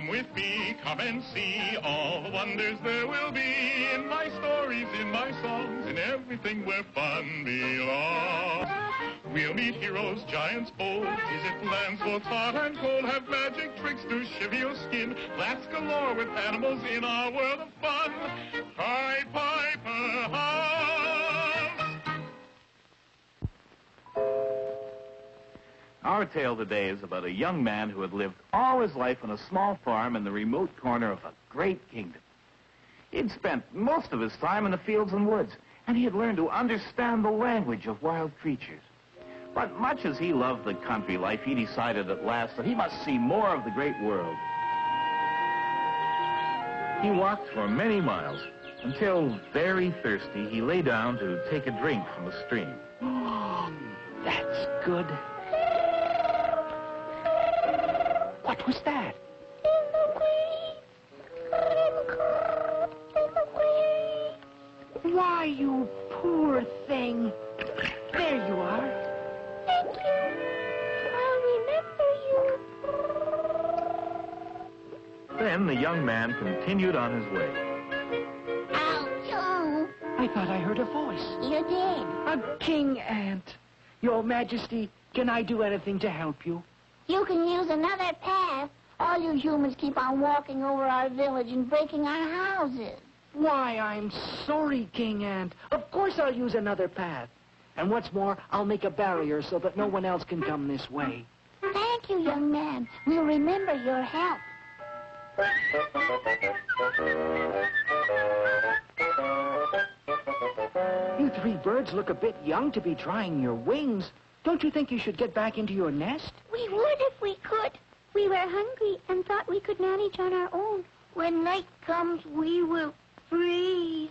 Come with me, come and see all the wonders there will be in my stories, in my songs, in everything where fun belongs. We'll meet heroes, giants bold, visit lands both hot and cold, have magic tricks to shiver your skin, laughs galore with animals in our world of fun. Pied Piper House. Our tale today is about a young man who had lived all his life on a small farm in the remote corner of a great kingdom. He'd spent most of his time in the fields and woods, and he had learned to understand the language of wild creatures. But much as he loved the country life, he decided at last that he must see more of the great world. He walked for many miles until, very thirsty, he lay down to take a drink from a stream. Oh, that's good. What was that? Why, you poor thing. There you are. Thank you. I'll remember you. Then the young man continued on his way. Ouch! I thought I heard a voice. You did. A king ant. Your Majesty, can I do anything to help you? You can use another path. All you humans keep on walking over our village and breaking our houses. Why, I'm sorry, King Ant. Of course I'll use another path. And what's more, I'll make a barrier so that no one else can come this way. Thank you, young man. We'll remember your help. You three birds look a bit young to be trying your wings. Don't you think you should get back into your nest? We would if we could. We were hungry and thought we could manage on our own. When night comes, we will freeze.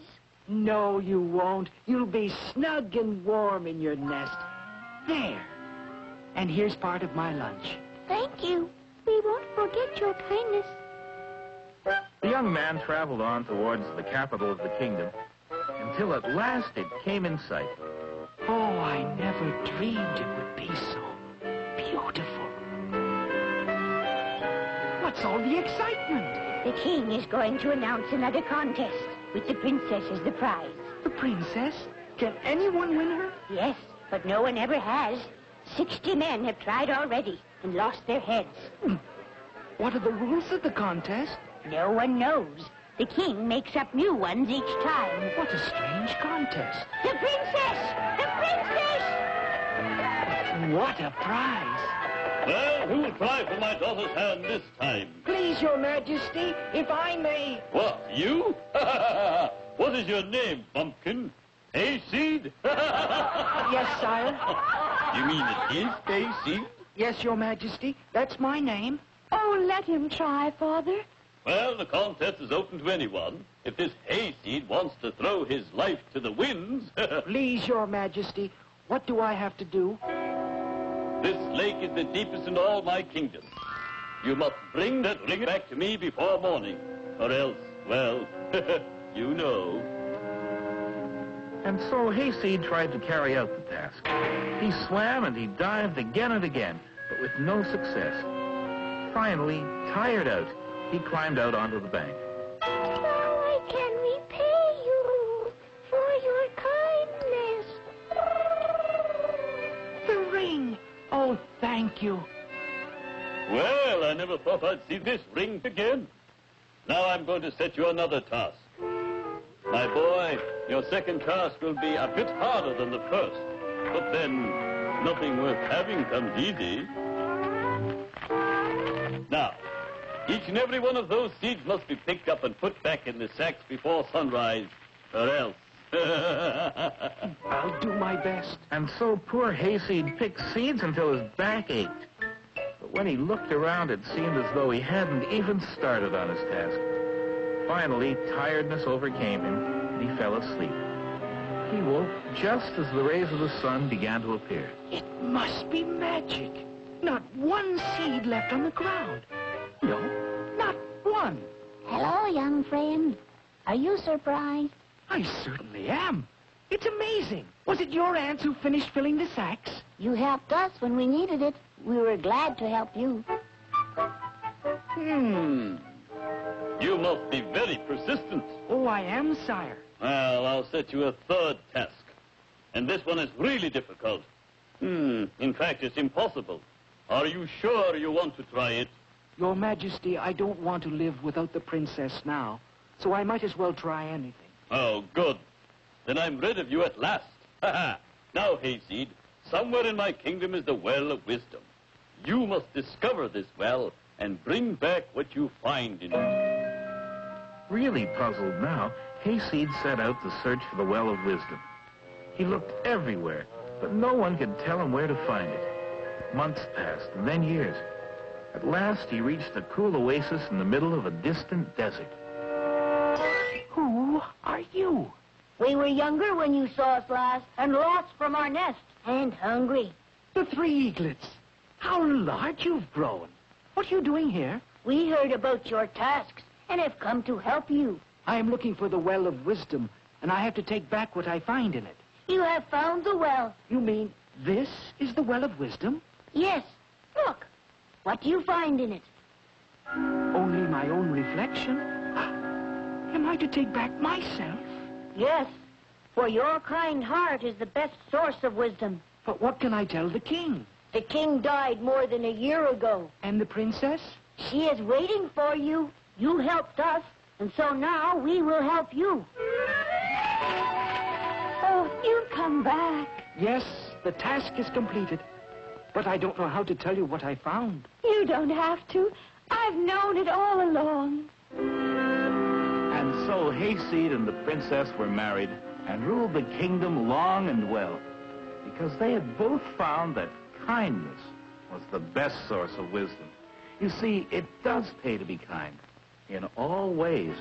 No, you won't. You'll be snug and warm in your nest. There. And here's part of my lunch. Thank you. We won't forget your kindness. The young man traveled on towards the capital of the kingdom until at last it came in sight. Oh, I never dreamed it would be so beautiful. What's all the excitement? The king is going to announce another contest with the princess as the prize. The princess? Can anyone win her? Yes, but no one ever has. 60 men have tried already and lost their heads. What are the rules of the contest? No one knows. The king makes up new ones each time. What a strange contest. The princess! The princess! What a prize. Well, who will try for my daughter's hand this time? Please, Your Majesty, if I may... What, you? What is your name, Pumpkin? Hayseed? Yes, sire. You mean it is Hayseed? Yes, Your Majesty, that's my name. Oh, let him try, Father. Well, the contest is open to anyone. If this Hayseed wants to throw his life to the winds... Please, Your Majesty, what do I have to do? This lake is the deepest in all my kingdom. You must bring that ring back to me before morning, or else, well, you know. And so Hayseed tried to carry out the task. He swam and he dived again and again, but with no success. Finally, tired out, he climbed out onto the bank. Now I can repay you for your kindness. The ring! Oh, thank you. Well, I never thought I'd see this ring again. Now I'm going to set you another task. My boy, your second task will be a bit harder than the first. But then, nothing worth having comes easy. Now, each and every one of those seeds must be picked up and put back in the sacks before sunrise, or else. I'll do my best. And so poor Hayseed picked seeds until his back ached. But when he looked around, it seemed as though he hadn't even started on his task. Finally, tiredness overcame him, and he fell asleep. He woke just as the rays of the sun began to appear. It must be magic. Not one seed left on the ground. No, not one. Hello, young friend. Are you surprised? I certainly am. It's amazing. Was it your ants who finished filling the sacks? You helped us when we needed it. We were glad to help you. You must be very persistent. Oh, I am, sire. Well, I'll set you a third task. And this one is really difficult. In fact, it's impossible. Are you sure you want to try it? Your Majesty, I don't want to live without the princess now, so I might as well try anything. Oh, good. Then I'm rid of you at last. Now, Hayseed, somewhere in my kingdom is the Well of Wisdom. You must discover this well and bring back what you find in it. Really puzzled now, Hayseed set out to search for the Well of Wisdom. He looked everywhere, but no one could tell him where to find it. Months passed, and then years. At last, he reached a cool oasis in the middle of a distant desert. Who are you? We were younger when you saw us last and lost from our nest and hungry. The three eaglets. How large you've grown. What are you doing here? We heard about your tasks and have come to help you. I am looking for the Well of Wisdom, and I have to take back what I find in it. You have found the well. You mean this is the Well of Wisdom? Yes. Look. What do you find in it? Only my own reflection. Am I to take back myself? Yes. For your kind heart is the best source of wisdom. But what can I tell the king? The king died more than a year ago. And the princess? She is waiting for you. You helped us, and so now we will help you. Oh, you come back. Yes, the task is completed. But I don't know how to tell you what I found. You don't have to. I've known it all along. And so Hayseed and the princess were married and ruled the kingdom long and well, because they had both found that kindness was the best source of wisdom. You see, it does pay to be kind in all ways.